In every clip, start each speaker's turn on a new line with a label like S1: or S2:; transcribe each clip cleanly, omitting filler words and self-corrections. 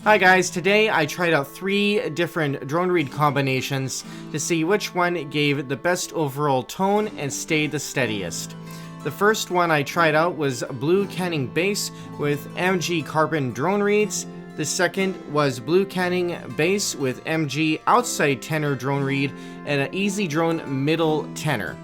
S1: Hi guys, today I tried out 3 different drone reed combinations to see which one gave the best overall tone and stayed the steadiest. The first one I tried out was blue canning bass with MG carbon drone reeds. The second was blue canning bass with MG outside tenor drone reed and an easy drone middle tenor.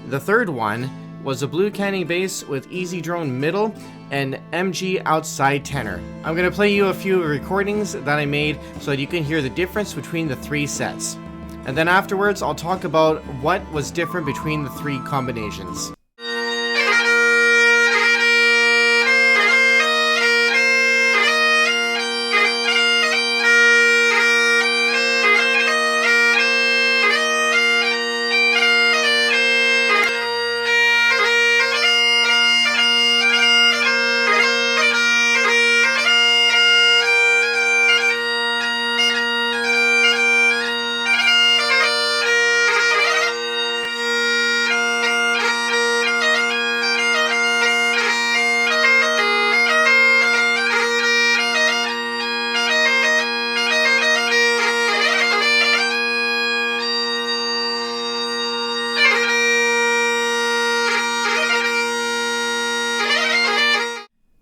S1: The third one was a blue canning bass with easy drone middle and MG outside tenor. I'm going to play you a few recordings that I made so that you can hear the difference between the 3 sets. And then afterwards I'll talk about what was different between the 3 combinations.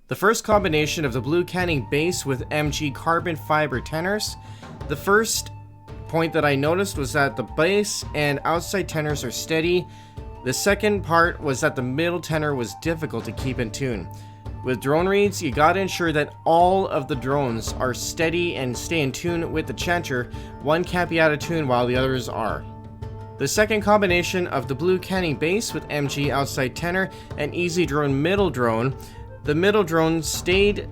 S1: The first combination of the blue canning bass with MG carbon fiber tenors. The first point that I noticed was that the bass and outside tenors are steady. The second part was that the middle tenor was difficult to keep in tune. With drone reeds, you gotta ensure that all of the drones are steady and stay in tune with the chanter. One can't be out of tune while the others are. The second combination of the blue canning bass with MG outside tenor and easy drone middle drone. The middle drone stayed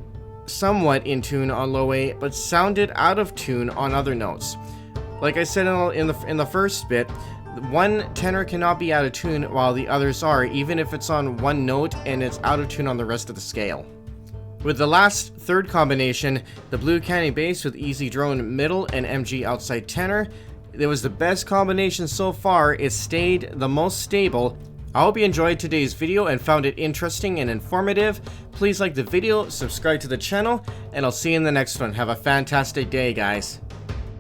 S1: somewhat in tune on low A, but sounded out of tune on other notes. Like I said in the first bit, one tenor cannot be out of tune while the others are, even if it's on one note and it's out of tune on the rest of the scale. With the last third combination, the blue canning bass with easy drone middle and MG outside tenor, it was the best combination so far. It stayed the most stable. I hope you enjoyed today's video and found it interesting and informative. Please like the video, subscribe to the channel, and I'll see you in the next one. Have a fantastic day, guys.